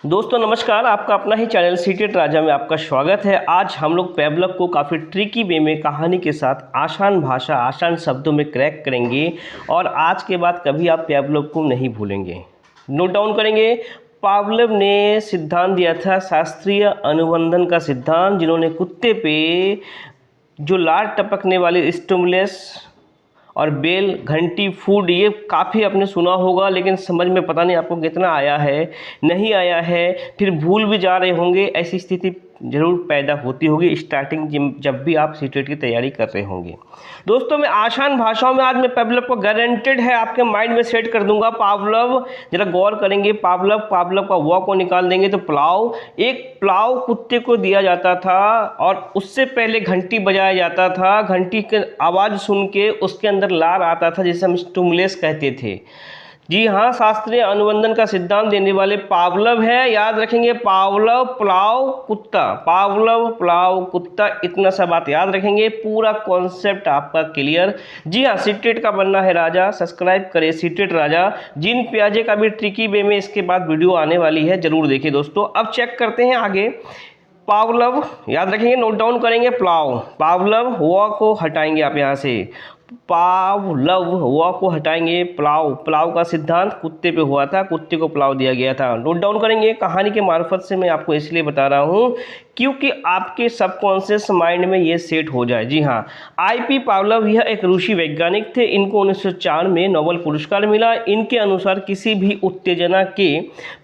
दोस्तों नमस्कार, आपका अपना ही चैनल सीटेट राजा में आपका स्वागत है। आज हम लोग पैबलक को काफ़ी ट्रिकी वे में कहानी के साथ आसान भाषा आसान शब्दों में क्रैक करेंगे और आज के बाद कभी आप पैबलक को नहीं भूलेंगे। नोट डाउन करेंगे। पावलोव ने सिद्धांत दिया था शास्त्रीय अनुबंधन का सिद्धांत, जिन्होंने कुत्ते पे जो लार टपकने वाले स्टिमुलस और बेल, घंटी, फूड, ये काफ़ी आपने सुना होगा, लेकिन समझ में पता नहीं आपको कितना आया है, नहीं आया है, फिर भूल भी जा रहे होंगे। ऐसी स्थिति ज़रूर पैदा होती होगी स्टार्टिंग जब भी आप सीटेट की तैयारी कर रहे होंगे। दोस्तों मैं आसान भाषाओं में आज मैं पावलोव को गारंटेड है आपके माइंड में सेट कर दूंगा। पावलोव, जरा गौर करेंगे, पावलोव का व को निकाल देंगे तो प्लाव। एक प्लाव कुत्ते को दिया जाता था और उससे पहले घंटी बजाया जाता था। घंटी की आवाज़ सुन के उसके अंदर लार आता था, जिसे हम स्टिमुलस कहते थे। जी हाँ, शास्त्रीय अनुबंधन का सिद्धांत देने वाले पावलोव है। याद रखेंगे, पावलोव प्लाव कुत्ता, पावलोव प्लाव कुत्ता, इतना सा बात याद रखेंगे। पूरा कॉन्सेप्ट आपका क्लियर। जी हाँ, सीटेट का बनना है राजा, सब्सक्राइब करें सीटेट राजा। जिन प्याजे का भी ट्रिकी वे में इसके बाद वीडियो आने वाली है, जरूर देखिए दोस्तों। अब चेक करते हैं आगे। पावलोव याद रखेंगे, नोट डाउन करेंगे। प्लाव, पावलोव व को हटाएंगे आप यहाँ से, पावलोव व को हटाएंगे। प्लाव, प्लाव का सिद्धांत कुत्ते पे हुआ था, कुत्ते को प्लाव दिया गया था। नोट डाउन करेंगे। कहानी के मार्फत से मैं आपको इसलिए बता रहा हूँ क्योंकि आपके सबकॉन्शियस माइंड में ये सेट हो जाए। जी हाँ, आईपी पावलोव यह एक रूसी वैज्ञानिक थे। इनको 1904 में नोबेल पुरस्कार मिला। इनके अनुसार किसी भी उत्तेजना के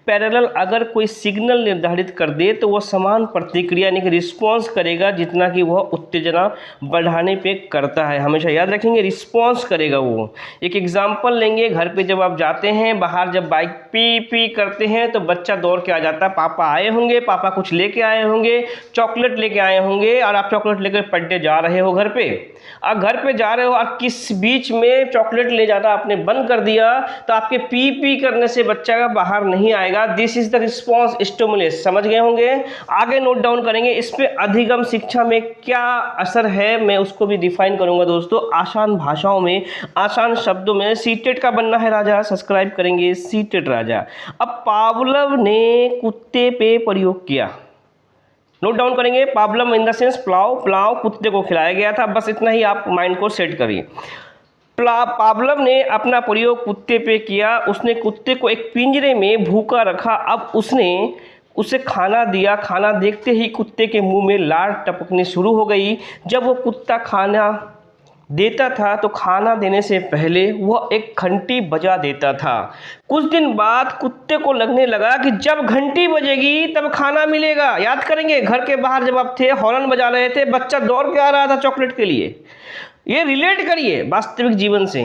पैरेलल अगर कोई सिग्नल निर्धारित कर दे तो वह समान प्रतिक्रिया यानी कि रिस्पॉन्स करेगा जितना कि वह उत्तेजना बढ़ाने पे करता है। हमेशा याद रखेंगे, रिस्पॉन्स करेगा वो। एक एग्जाम्पल लेंगे, घर पे जब आप जाते हैं बाहर, जब बाइक पी पी करते हैं तो बच्चा दौड़ के आ जाता है। पापा आए होंगे, पापा कुछ लेके आए होंगे, चॉकलेट लेके आए होंगे और आप चॉकलेट लेकर पढ़ने जा रहे हो घर पे। अब घर पे जा रहे हो और किस बीच में चॉकलेट ले जाना आपने बंद कर दिया तो आपके पी पी करने से बच्चा का बाहर नहीं आएगा। This is the response stimulus. समझ गए होंगे। आगे नोट डाउन करेंगे, इस पे अधिगम शिक्षा में क्या असर है मैं उसको भी डिफाइन करूंगा दोस्तों, आसान भाषाओं में, आसान शब्दों में। सीटेट का बनना है राजा, सब्सक्राइब करेंगे सीटेट राजा। अब पावलोव ने कुत्ते पे प्रयोग किया। नोट डाउन करेंगे, Pavlov in the sense plough, plough कुत्ते को खिलाया गया था। बस इतना ही आप माइंड को सेट करिए। पावलोव ने अपना प्रयोग कुत्ते पे किया। उसने कुत्ते को एक पिंजरे में भूखा रखा। अब उसने उसे खाना दिया। खाना देखते ही कुत्ते के मुंह में लार टपकनी शुरू हो गई। जब वो कुत्ता खाना देता था तो खाना देने से पहले वह एक घंटी बजा देता था। कुछ दिन बाद कुत्ते को लगने लगा कि जब घंटी बजेगी तब खाना मिलेगा। याद करेंगे, घर के बाहर जब आप थे, हॉर्न बजा रहे थे, बच्चा दौड़ के आ रहा था चॉकलेट के लिए। ये रिलेट करिए वास्तविक जीवन से।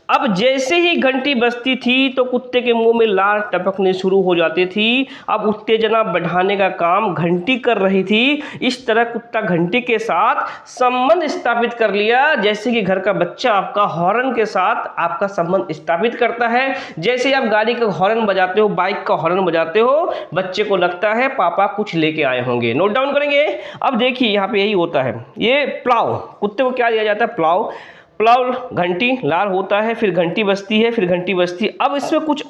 अब जैसे ही घंटी बजती थी तो कुत्ते के मुंह में लार टपकने शुरू हो जाती थी। अब उत्तेजना बढ़ाने का काम घंटी कर रही थी। इस तरह कुत्ता घंटी के साथ संबंध स्थापित कर लिया, जैसे कि घर का बच्चा आपका हॉर्न के साथ आपका संबंध स्थापित करता है। जैसे ही आप गाड़ी का हॉर्न बजाते हो, बाइक का हॉर्न बजाते हो, बच्चे को लगता है पापा कुछ लेके आए होंगे। नोट डाउन करेंगे। अब देखिए यहाँ पे यही होता है। ये प्लाव, कुत्ते को क्या दिया जाता है? प्लाव, प्लाव घंटी, लार होता है, फिर घंटी बजती है, फिर घंटी बजती है। अब इसमें कुछ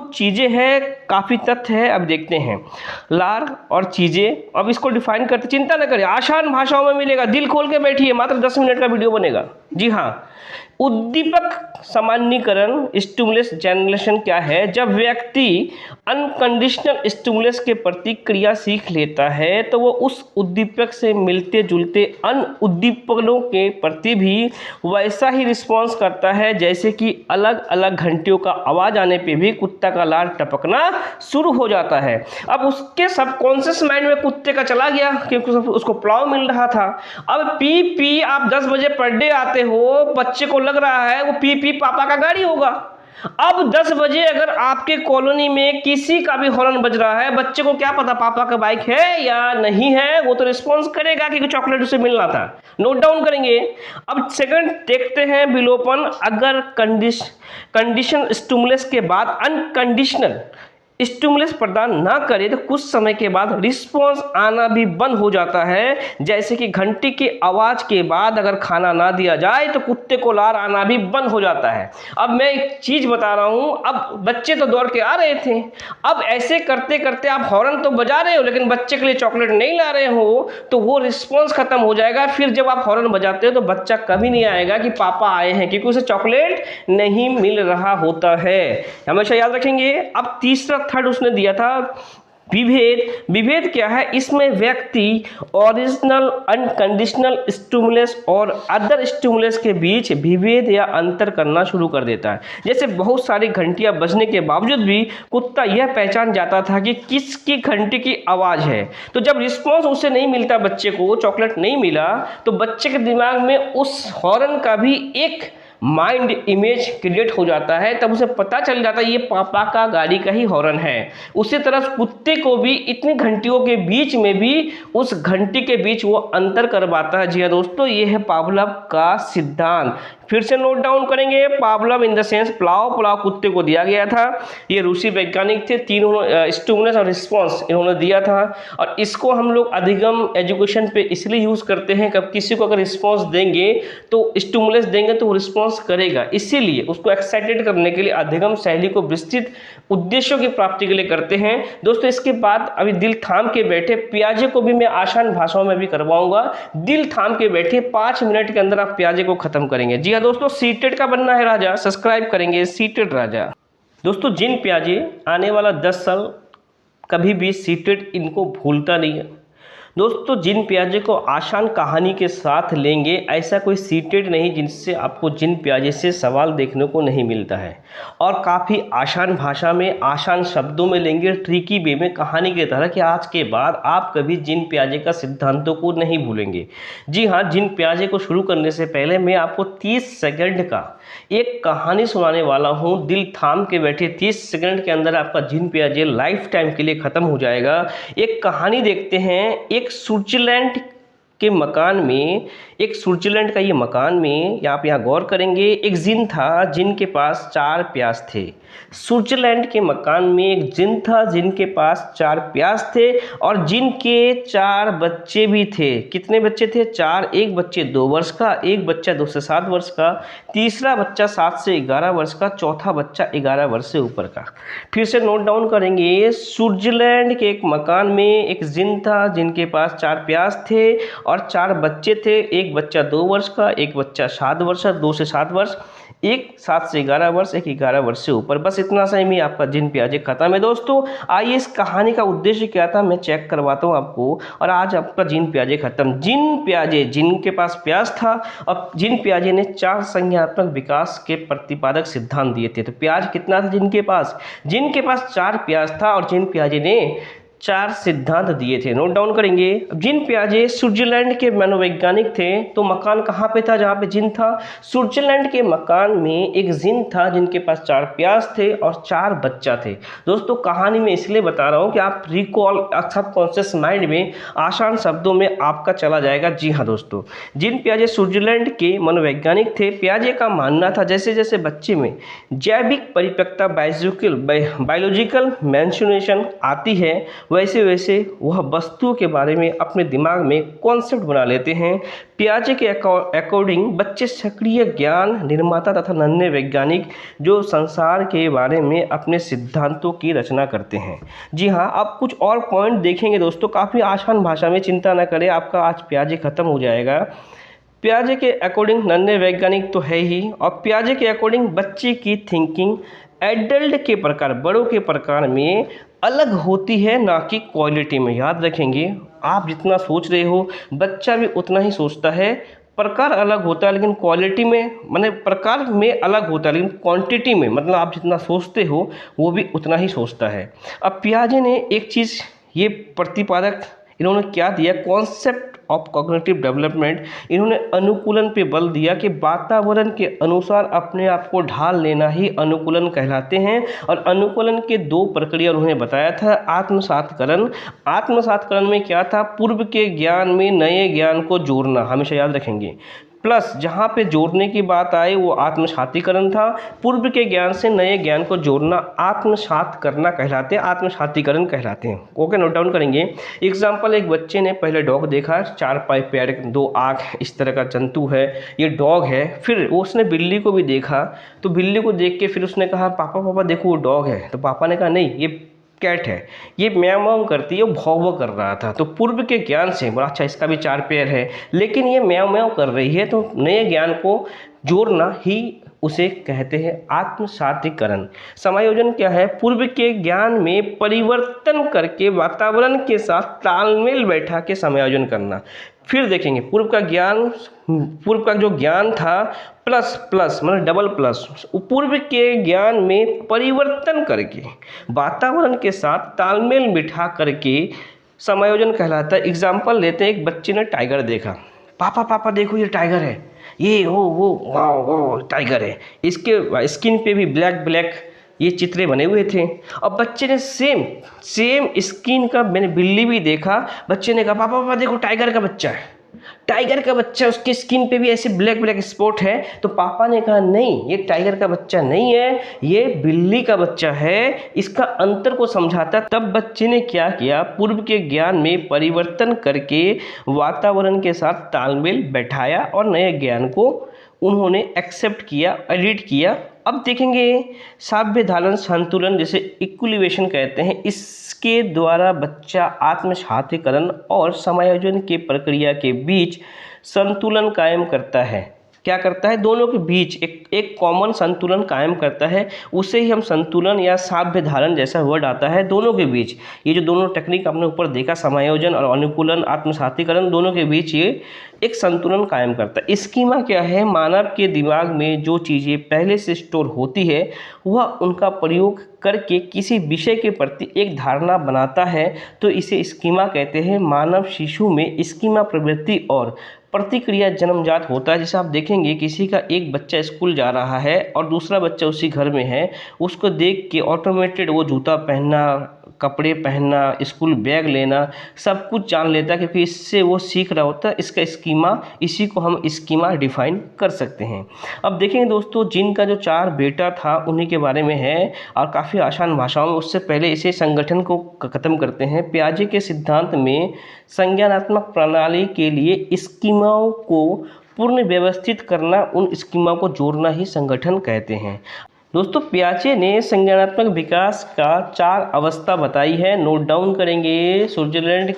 चीज़ें हैं, काफ़ी तथ्य है। अब देखते हैं लार और चीज़ें। अब इसको डिफाइन करते, चिंता न करें, आसान भाषाओं में मिलेगा। दिल खोल के बैठिए, मात्र 10 मिनट का वीडियो बनेगा। जी हाँ, उद्दीपक सामान्यीकरण स्टिमुलस जनरेशन क्या है? जब व्यक्ति अनकंडीशनल स्टिमुलस के प्रतिक्रिया सीख लेता है तो वो उस उद्दीपक से मिलते जुलते अन्य उद्दीपकों के प्रति भी वैसा ही रिस्पॉन्स करता है। जैसे कि अलग अलग घंटियों का आवाज़ आने पे भी कुत्ता का लार टपकना शुरू हो जाता है। अब उसके सबकॉन्शियस माइंड में कुत्ते का चला गया क्योंकि उसको प्लाव मिल रहा था। अब पी पी आप 10 बजे पर डे आते हो, बच्चे को लग रहा है वो पी पी पापा का गाड़ी होगा। अब 10 बजे अगर आपके कॉलोनी में किसी का भी हॉर्न बज रहा है, बच्चे को क्या पता पापा का बाइक है या नहीं है, वो तो रिस्पॉन्स करेगा कि चॉकलेट उसे मिलना था। नोट डाउन करेंगे। अब सेकंड देखते हैं विलोपन। अगर कंडीशन स्टिमुलस के बाद अनकंडीशनल स्टिमुलस प्रदान ना करे तो कुछ समय के बाद रिस्पॉन्स आना भी बंद हो जाता है। जैसे कि घंटी की आवाज़ के बाद अगर खाना ना दिया जाए तो कुत्ते को लार आना भी बंद हो जाता है। अब मैं एक चीज़ बता रहा हूँ, अब बच्चे तो दौड़ के आ रहे थे, अब ऐसे करते करते आप हॉर्न तो बजा रहे हो लेकिन बच्चे के लिए चॉकलेट नहीं ला रहे हो, तो वो रिस्पॉन्स खत्म हो जाएगा। फिर जब आप हॉर्न बजाते हो तो बच्चा कभी नहीं आएगा कि पापा आए हैं, क्योंकि उसे चॉकलेट नहीं मिल रहा होता है। हमेशा याद रखेंगे। अब तीसरा थर्ड उसने दिया था विभेद। विभेद क्या है? इसमें व्यक्ति ओरिजिनल अनकंडीशनल स्टिमुलस और अदर स्टिमुलस के बीच विभेद या अंतर करना शुरू कर देता है। जैसे बहुत सारी घंटियां बजने के बावजूद भी कुत्ता यह पहचान जाता था कि किसकी घंटी की आवाज़ है। तो जब रिस्पॉन्स उसे नहीं मिलता, बच्चे को चॉकलेट नहीं मिला, तो बच्चे के दिमाग में उस हॉर्न का भी एक माइंड इमेज क्रिएट हो जाता है। तब उसे पता चल जाता है ये पापा का गाड़ी का ही हॉर्न है। उसी तरह कुत्ते को भी इतनी घंटियों के बीच में भी उस घंटी के बीच वो अंतर कर पाता है। जी हाँ दोस्तों, ये है पावलोव का सिद्धांत। फिर से नोट डाउन करेंगे। Pavlov in the sense pulao कुत्ते को दिया गया था। ये रूसी वैज्ञानिक थे, तीनों स्टिमुलस और रिस्पॉन्स इन्होंने दिया था। और इसको हम लोग अधिगम एजुकेशन पे इसलिए यूज़ करते हैं, कब किसी को अगर रिस्पॉन्स देंगे तो स्टिमुलस देंगे तो वो रिस्पॉन्स करेगा, इसीलिए उसको एक्साइटेड करने के लिए अधिगम शैली को विस्तृत उद्देश्यों की प्राप्ति के लिए करते हैं। दोस्तों इसके बाद अभी दिल थाम के बैठे पियाजे को भी मैं आसान भाषाओं में भी करवाऊंगा। दिल थाम के बैठे 5 मिनट के अंदर आप पियाजे को खत्म करेंगे। जी हाँ दोस्तों, सीटेड का बनना है राजा, सब्सक्राइब करेंगे सीटेड राजा। दोस्तों जिन पियाजे आने वाला 10 साल कभी भी सीटेड इनको भूलता नहीं है। दोस्तों जिन पियाजे को आसान कहानी के साथ लेंगे, ऐसा कोई सीटेड नहीं जिनसे आपको जिन पियाजे से सवाल देखने को नहीं मिलता है, और काफ़ी आसान भाषा में आसान शब्दों में लेंगे, ट्रिकी वे में, कहानी की तरह कि आज के बाद आप कभी जिन पियाजे का सिद्धांतों को नहीं भूलेंगे। जी हाँ, जिन पियाजे को शुरू करने से पहले मैं आपको 30 सेकंड का एक कहानी सुनाने वाला हूँ। दिल थाम के बैठे 30 सेकंड के अंदर आपका जिन पियाजे लाइफ टाइम के लिए ख़त्म हो जाएगा। एक कहानी देखते हैं। एक स्विट्जरलैंड के मकान में, एक स्विट्जरलैंड का ये मकान में आप यहाँ गौर करेंगे, एक जिन था जिनके पास 4 प्यास थे। स्विट्जरलैंड के मकान में एक जिन था जिनके पास 4 प्यास थे, और जिनके 4 बच्चे भी थे। कितने बच्चे थे? 4। एक बच्चे 2 वर्ष का, एक बच्चा 2 से 7 वर्ष का, तीसरा बच्चा 7 से 11 वर्ष का, चौथा बच्चा 11 वर्ष से ऊपर का। फिर से नोट डाउन करेंगे। स्विट्जरलैंड के एक मकान में एक जिन था जिनके पास 4 प्यास थे और 4 बच्चे थे। एक बच्चा 2 वर्ष का, एक बच्चा 7 वर्ष, 2 से 7 वर्ष, एक 7 से 11 वर्ष, एक 11 वर्ष से ऊपर। बस इतना सा ही आपका जिन पियाजे खत्म है। दोस्तों आइए इस कहानी का उद्देश्य क्या था मैं चेक करवाता हूँ आपको, और आज आपका जिन पियाजे खत्म। जिन पियाजे, जिनके पास प्यास था, और जिन पियाजे ने 4 संज्ञानात्मक विकास के प्रतिपादक सिद्धांत दिए थे। तो प्याज कितना था जिनके पास? जिनके पास 4 प्याज था और जिन पियाजे ने 4 सिद्धांत दिए थे। नोट डाउन करेंगे। जिन पियाजे स्विट्जरलैंड के मनोवैज्ञानिक थे। तो मकान कहाँ पे था जहाँ पे जिन था? स्विट्जरलैंड के मकान में एक जिन था जिनके पास 4 प्यास थे और 4 बच्चा थे। दोस्तों कहानी में इसलिए बता रहा हूँ कि आप रिकॉल सबकॉन्शियस माइंड में आसान शब्दों में आपका चला जाएगा। जी हाँ दोस्तों, जिन पियाजे स्विट्जरलैंड के मनोवैज्ञानिक थे। पियाजे का मानना था जैसे जैसे बच्चे में जैविक परिपक्वता बायोलॉजिकल मैच्योरेशन आती है, वैसे वैसे वह वस्तुओं के बारे में अपने दिमाग में कॉन्सेप्ट बना लेते हैं। पियाजे के अकॉर्डिंग बच्चे सक्रिय ज्ञान निर्माता तथा नन्हे वैज्ञानिक जो संसार के बारे में अपने सिद्धांतों की रचना करते हैं। जी हाँ, अब कुछ और पॉइंट देखेंगे दोस्तों, काफ़ी आसान भाषा में, चिंता न करें आपका आज पियाजे खत्म हो जाएगा। पियाजे के अकॉर्डिंग नन्हे वैज्ञानिक तो है ही, और पियाजे के अकॉर्डिंग बच्चे की थिंकिंग एडल्ट के प्रकार, बड़ों के प्रकार में अलग होती है, ना कि क्वालिटी में। याद रखेंगे, आप जितना सोच रहे हो बच्चा भी उतना ही सोचता है। प्रकार अलग होता है लेकिन क्वालिटी में, मतलब प्रकार में अलग होता है लेकिन क्वांटिटी में, मतलब आप जितना सोचते हो वो भी उतना ही सोचता है। अब पियाजे ने एक चीज़, ये प्रतिपादक इन्होंने क्या दिया, कॉन्सेप्ट ऑफ कॉग्निटिव डेवलपमेंट, इन्होंने अनुकूलन पे बल दिया कि वातावरण के अनुसार अपने आप को ढाल लेना ही अनुकूलन कहलाते हैं। और अनुकूलन के 2 प्रक्रिया उन्होंने बताया था। आत्मसातकरण, आत्मसातकरण में क्या था? पूर्व के ज्ञान में नए ज्ञान को जोड़ना, हमेशा याद रखेंगे। प्लस जहाँ पे जोड़ने की बात आई वो आत्मसातीकरण था। पूर्व के ज्ञान से नए ज्ञान को जोड़ना आत्मसात करना कहलाते हैं, आत्मसातीकरण कहलाते हैं। ओके, नोट डाउन करेंगे। एग्जाम्पल, एक बच्चे ने पहले डॉग देखा, 4 पैर 2 आँख इस तरह का जंतु है, ये डॉग है। फिर उसने बिल्ली को भी देखा, तो बिल्ली को देख के फिर उसने कहा पापा पापा देखो वो डॉग है। तो पापा ने कहा नहीं ये कैट है, ये म्याऊं म्याऊं करती है, वो भौं भौं कर रहा था। तो पूर्व के ज्ञान से बोला अच्छा इसका भी 4 पैर है लेकिन ये म्याऊं म्याऊं कर रही है, तो नए ज्ञान को जोड़ना ही उसे कहते हैं आत्मसातीकरण। समायोजन क्या है? पूर्व के ज्ञान में परिवर्तन करके वातावरण के साथ तालमेल बैठा के समायोजन करना। फिर देखेंगे पूर्व का जो ज्ञान था प्लस प्लस मतलब डबल प्लस, पूर्व के ज्ञान में परिवर्तन करके वातावरण के साथ तालमेल बिठा करके समायोजन कहलाता है। एग्जाम्पल लेते हैं, एक बच्चे ने टाइगर देखा, पापा पापा देखो ये टाइगर है, ये वो वाओ वाओ टाइगर है, इसके स्किन पे भी ब्लैक ब्लैक ये चित्रे बने हुए थे। अब बच्चे ने सेम स्किन का मैंने बिल्ली भी देखा, बच्चे ने कहा पापा पापा देखो टाइगर का बच्चा है, टाइगर का बच्चा, उसके स्किन पे भी ऐसे ब्लैक ब्लैक स्पॉट है। तो पापा ने कहा नहीं ये टाइगर का बच्चा नहीं है, ये बिल्ली का बच्चा है, इसका अंतर को समझाता। तब बच्चे ने क्या किया? पूर्व के ज्ञान में परिवर्तन करके वातावरण के साथ तालमेल बैठाया और नए ज्ञान को उन्होंने एक्सेप्ट किया, एडिट किया। अब देखेंगे साभ्य धारण संतुलन, जिसे इक्विलिब्रेशन कहते हैं, इसके द्वारा बच्चा आत्मसातीकरण और समायोजन की प्रक्रिया के बीच संतुलन कायम करता है। क्या करता है? दोनों के बीच एक कॉमन संतुलन कायम करता है, उसे ही हम संतुलन या साभ्य धारण जैसा वर्ड आता है। दोनों के बीच ये जो दोनों टेक्निक आपने ऊपर देखा, समायोजन और अनुकूलन, आत्मसातीकरण, दोनों के बीच ये एक संतुलन कायम करता है। स्कीमा क्या है? मानव के दिमाग में जो चीज़ें पहले से स्टोर होती है वह उनका प्रयोग करके किसी विषय के प्रति एक धारणा बनाता है, तो इसे स्कीमा कहते हैं। मानव शिशु में स्कीमा प्रवृत्ति और प्रतिक्रिया जन्मजात होता है। जैसे आप देखेंगे किसी का एक बच्चा स्कूल जा रहा है और दूसरा बच्चा उसी घर में है, उसको देख के ऑटोमेटेड वो जूता पहनना, कपड़े पहनना, स्कूल बैग लेना, सब कुछ जान लेता है क्योंकि इससे वो सीख रहा होता है। इसका स्कीमा, इसी को हम स्कीमा डिफाइन कर सकते हैं। अब देखेंगे दोस्तों, जिनका जो 4 बेटा था उन्हीं के बारे में है और काफ़ी आसान भाषाओं में। उससे पहले इसे संगठन को ख़त्म करते हैं। पियाजे के सिद्धांत में संज्ञानात्मक प्रणाली के लिए स्कीमाओं को पूर्ण व्यवस्थित करना, उन स्कीमा को जोड़ना ही संगठन कहते हैं। दोस्तों, पियाजे ने संज्ञानात्मक विकास का 4 अवस्था बताई है, नोट डाउन करेंगे। स्विट्जरलैंड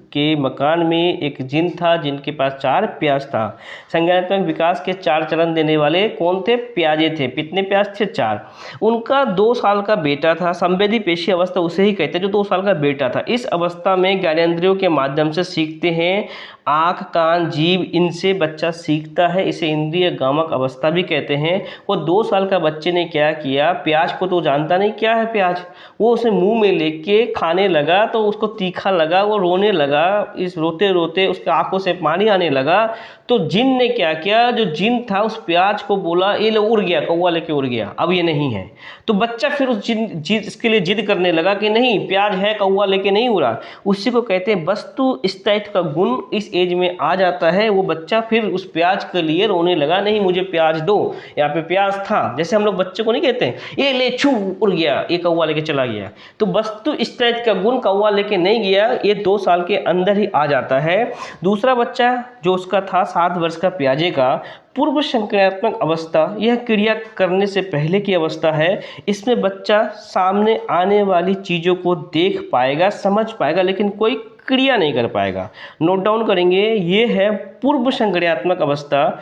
के मकान में एक जिन था जिनके पास 4 प्याज था। संज्ञानात्मक विकास के 4 चरण देने वाले कौन थे? पियाजे थे। कितने प्याज थे? 4। उनका 2 साल का बेटा था। संवेदी पेशी अवस्था उसे ही कहते हैं जो 2 साल का बेटा था। इस अवस्था में ज्ञानेंद्रियों के माध्यम से सीखते हैं। आँख, कान, जीभ, इनसे बच्चा सीखता है। इसे इंद्रिय गामक अवस्था भी कहते हैं। वो 2 साल का बच्चे ने क्या किया? प्याज को तो जानता नहीं क्या है प्याज, वो उसे मुंह में लेके खाने लगा तो उसको तीखा लगा, वो रोने लगा। इस रोते रोते उसके आंखों से पानी आने लगा। तो जिन ने क्या किया? जो जिन था उस प्याज को बोला ये ले, उड़ गया, कौवा लेके उड़ गया, अब ये नहीं है। तो बच्चा फिर उस इसके लिए जिद करने लगा कि नहीं प्याज है, कौवा लेके नहीं उड़ा। उसी को कहते हैं वस्तु स्थायित्व का गुण इस एज में आ जाता है। वो बच्चा फिर उस प्याज के लिए रोने लगा, नहीं मुझे प्याज दो, यहाँ पे प्याज था। जैसे हम लोग बच्चे को नहीं कहते हैं ये ले छू उड़ गया, ये कौवा लेके चला गया। तो वस्तु स्थायित्व का गुण कौवा लेके नहीं गया, ये 2 साल के अंदर ही आ जाता है। दूसरा बच्चा जो उसका था 7 वर्ष का पियाजे का, पूर्व संक्रियात्मक अवस्था, यह क्रिया करने से पहले की अवस्था है। इसमें बच्चा सामने आने वाली चीज़ों को देख पाएगा, समझ पाएगा, लेकिन कोई क्रिया नहीं कर पाएगा। नोट डाउन करेंगे, ये है पूर्व संक्रियात्मक अवस्था।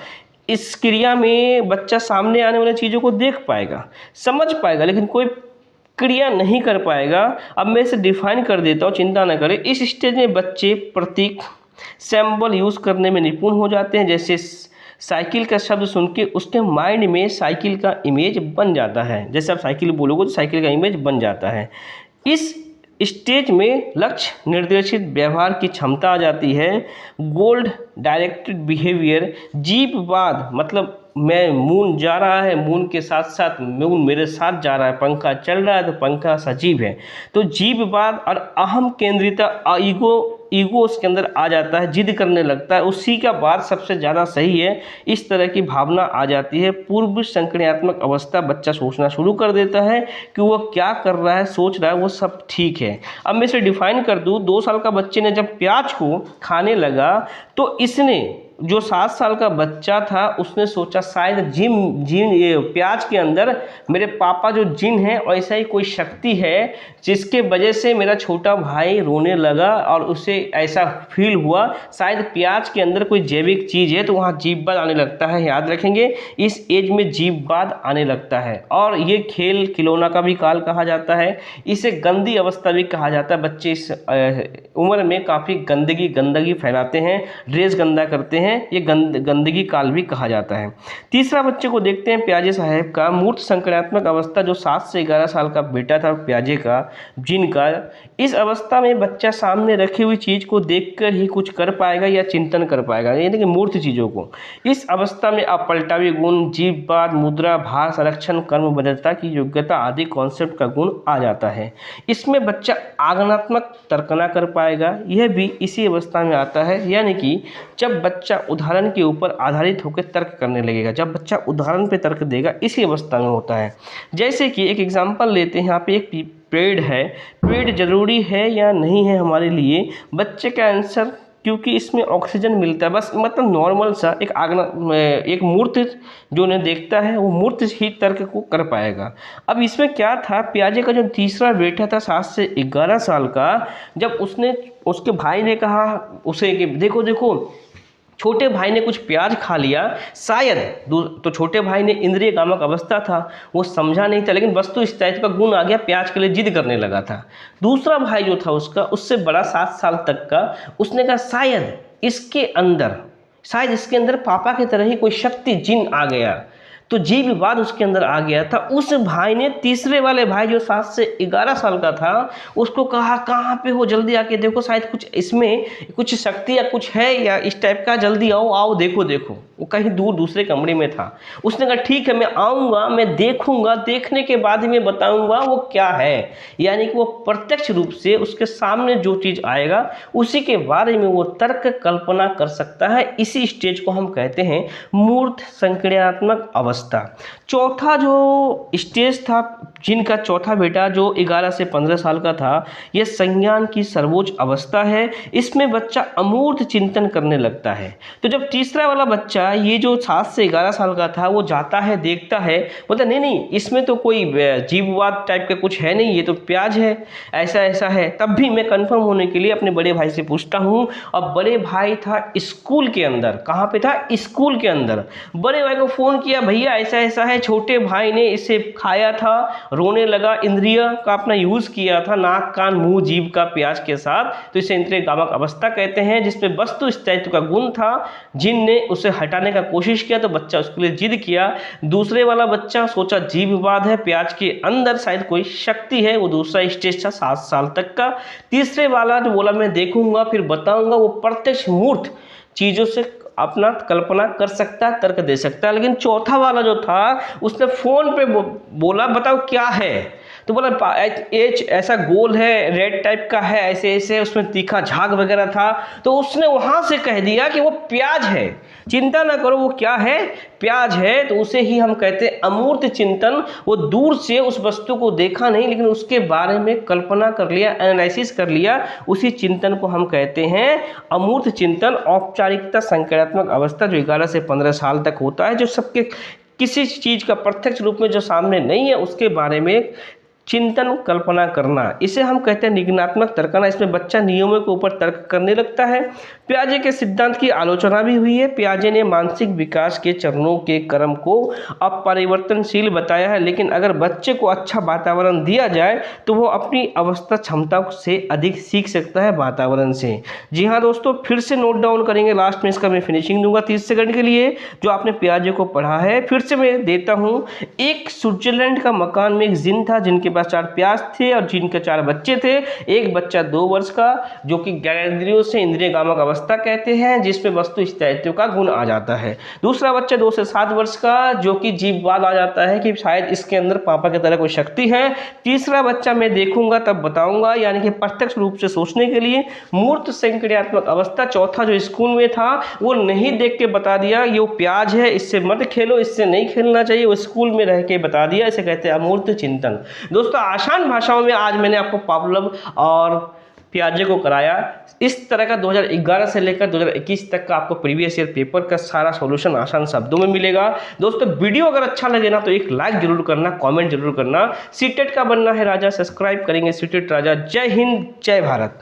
इस क्रिया में बच्चा सामने आने वाली चीज़ों को देख पाएगा, समझ पाएगा, लेकिन कोई क्रिया नहीं कर पाएगा। अब मैं इसे डिफाइन कर देता हूँ, चिंता न करें। इस स्टेज में बच्चे प्रतीक, सिंबल यूज़ करने में निपुण हो जाते हैं। जैसे साइकिल का शब्द सुन के उसके माइंड में साइकिल का इमेज बन जाता है। जैसे आप साइकिल बोलोगे तो साइकिल का इमेज बन जाता है। इस स्टेज में लक्ष्य निर्देशित व्यवहार की क्षमता आ जाती है। गोल्ड डायरेक्टेड बिहेवियर, जीववाद मतलब मैं मून जा रहा है, मून के साथ साथ मून मेरे साथ जा रहा है, पंखा चल रहा है तो पंखा सजीव है। तो जीववाद और अहम केंद्रिता, ईगो उसके अंदर आ जाता है, जिद करने लगता है, उसी का बात सबसे ज़्यादा सही है, इस तरह की भावना आ जाती है। पूर्व संक्रियात्मक अवस्था, बच्चा सोचना शुरू कर देता है कि वो क्या कर रहा है, सोच रहा है वो सब ठीक है। अब मैं इसे डिफाइन कर दूँ, 2 साल का बच्चे ने जब प्याज को खाने लगा तो इसने, जो 7 साल का बच्चा था, उसने सोचा शायद जीन ये प्याज के अंदर मेरे पापा जो जिन है ऐसा ही कोई शक्ति है जिसके वजह से मेरा छोटा भाई रोने लगा और उसे ऐसा फील हुआ, शायद प्याज के अंदर कोई जैविक चीज़ है, तो वहाँ जीववाद आने लगता है। याद रखेंगे, इस एज में जीववाद आने लगता है और ये खेल खिलौना का भी काल कहा जाता है, इसे गंदी अवस्था भी कहा जाता है। बच्चे इस उम्र में काफ़ी गंदगी फैलाते हैं, ड्रेस गंदा करते हैं, ये गंदगी काल भी कहा जाता है। तीसरा बच्चे को देखते हैं प्याजे साहब का, मूर्त संक्रियात्मक अवस्था, जो 7 से 11 साल का बेटा था प्याजे का, जिनका इस अवस्था में बच्चा सामने रखी हुई चीज़ को देखकर ही कुछ कर पाएगा या चिंतन कर पाएगा, यानी कि मूर्त चीज़ों को। इस अवस्था में अपलटावी गुण, जीववाद, मुद्रा, भार, संरक्षण, कर्म बदलता की योग्यता आदि कॉन्सेप्ट का गुण आ जाता है। इसमें बच्चा आगमनात्मक तर्कना कर पाएगा, यह भी इसी अवस्था में आता है, यानी कि जब बच्चा उदाहरण के ऊपर आधारित होकर तर्क करने लगेगा, जब बच्चा उदाहरण पे तर्क देगा, इसी अवस्था में होता है। जैसे कि एक एग्जांपल लेते हैं, यहाँ पे एक पेड़ है, पेड़ जरूरी है या नहीं है हमारे लिए, बच्चे का आंसर, क्योंकि इसमें ऑक्सीजन मिलता है, बस मतलब नॉर्मल सा एक मूर्त जो ने देखता है वो मूर्त ही तर्क को कर पाएगा। अब इसमें क्या था, प्याजे का जो तीसरा बेटा था 7 से 11 साल का, जब उसके भाई ने कहा उसे कि देखो देखो छोटे भाई ने कुछ प्याज खा लिया, शायद तो छोटे भाई ने इंद्रिय कामक अवस्था था, वो समझा नहीं था, लेकिन वस्तु इस टाइप का गुण आ गया, प्याज के लिए जिद करने लगा था। दूसरा भाई जो था उसका, उससे बड़ा 7 साल तक का, उसने कहा शायद इसके अंदर पापा की तरह ही कोई शक्ति जिन आ गया, तो जीववाद उसके अंदर आ गया था। उस भाई ने तीसरे वाले भाई जो 7 से 11 साल का था उसको कहा, कहाँ पे हो, जल्दी आके देखो, शायद कुछ इसमें कुछ शक्ति या कुछ है या इस टाइप का, जल्दी आओ आओ देखो देखो। वो कहीं दूर दूसरे कमरे में था। उसने कहा ठीक है मैं आऊँगा, मैं देखूंगा, देखने के बाद ही मैं बताऊंगा वो क्या है। यानी कि वो प्रत्यक्ष रूप से उसके सामने जो चीज़ आएगा उसी के बारे में वो तर्क कल्पना कर सकता है। इसी स्टेज को हम कहते हैं मूर्त संक्रियात्मक अवस्था। चौथा जो स्टेज था, जिनका चौथा बेटा जो 11 से 15 साल का था, यह संज्ञान की सर्वोच्च अवस्था है। इसमें बच्चा अमूर्त चिंतन करने लगता है। तो जब तीसरा वाला बच्चा, ये जो 7 से 11 साल का था, वो जाता है, देखता है, बोलता नहीं नहीं इसमें तो कोई जीववाद टाइप का कुछ है नहीं, ये तो प्याज है, ऐसा ऐसा है। तब भी मैं कंफर्म होने के लिए अपने बड़े भाई से पूछता हूँ, और बड़े भाई था स्कूल के अंदर। कहाँ पे था? स्कूल के अंदर। बड़े भाई को फ़ोन किया, भैया ऐसा ऐसा है, छोटे भाई ने इसे खाया था, रोने लगा, इंद्रिय का अपना यूज़ किया था, नाक कान मुंह जीभ का प्याज के साथ, तो इसे इंद्रिय कामक अवस्था कहते हैं, जिसमें वस्तु स्थायित्व का गुण था। जिनने उसे हटाने का कोशिश किया तो बच्चा उसके लिए जिद किया। दूसरे वाला बच्चा सोचा जीववाद है, प्याज के अंदर शायद कोई शक्ति है, वो दूसरा स्टेज था 7 साल तक का। तीसरे वाला जो बोला मैं देखूंगा फिर बताऊंगा, वो प्रत्यक्ष मूर्त चीज़ों से अपना कल्पना कर सकता है, तर्क दे सकता है। लेकिन चौथा वाला जो था उसने फ़ोन पे बोला बताओ क्या है, तो बोला ऐसा गोल है, रेड टाइप का है, ऐसे ऐसे, उसमें तीखा झाग वगैरह था। तो उसने वहाँ से कह दिया कि वो प्याज है, चिंता ना करो वो क्या है, प्याज है। तो उसे ही हम कहते हैं अमूर्त चिंतन। वो दूर से उस वस्तु को देखा नहीं, लेकिन उसके बारे में कल्पना कर लिया, एनालिसिस कर लिया, उसी चिंतन को हम कहते हैं अमूर्त चिंतन। औपचारिकता संक्रियात्मक अवस्था जो 11 से 15 साल तक होता है, जो सबके किसी चीज़ का प्रत्यक्ष रूप में जो सामने नहीं है उसके बारे में चिंतन कल्पना करना, इसे हम कहते हैं निगनात्मक तर्कना। इसमें बच्चा नियमों के ऊपर तर्क करने लगता है। पियाजे के सिद्धांत की आलोचना भी हुई है। पियाजे ने मानसिक विकास के चरणों के क्रम को अपरिवर्तनशील बताया है, लेकिन अगर बच्चे को अच्छा वातावरण दिया जाए तो वो अपनी अवस्था क्षमता से अधिक सीख सकता है वातावरण से। जी हाँ दोस्तों, फिर से नोट डाउन करेंगे, लास्ट में इसका मैं फिनिशिंग दूंगा 30 सेकंड के लिए, जो आपने पियाजे को पढ़ा है। फिर से मैं देता हूँ, एक स्विट्जरलैंड का मकान में एक जिन था जिनके पास 4 प्याज थे और जिनके 4 बच्चे थे। एक बच्चा 2 वर्ष का जो कि ज्ञानेंद्रियों से इंद्रिय कामक अवस्था कहते हैं, जिसमें वस्तु स्थायित्व का गुण आ जाता है। दूसरा बच्चा 2 से 7 वर्ष का जो कि जीववाद आ जाता है कि शायद इसके अंदर पापा की तरह कोई शक्ति है। तीसरा बच्चा मैं देखूंगा तब बताऊंगा, यानी कि प्रत्यक्ष रूप से सोचने के लिए मूर्त संक्रियात्मक अवस्था। चौथा जो स्कूल में था वो नहीं देख के बता दिया ये वो प्याज है, इससे मत खेलो, इससे नहीं खेलना चाहिए, वो स्कूल में रह के बता दिया, इसे कहते हैं अमूर्त चिंतन। दोस्तों आसान भाषाओं में आज मैंने आपको पावलोव और पियाजे को कराया। इस तरह का 2011 से लेकर 2021 तक का आपको प्रीवियस ईयर पेपर का सारा सॉल्यूशन आसान शब्दों में मिलेगा। दोस्तों वीडियो अगर अच्छा लगे ना तो एक लाइक जरूर करना, कमेंट जरूर करना। सीटेट का बनना है राजा, सब्सक्राइब करेंगे सीटेट राजा। जय हिंद, जय भारत।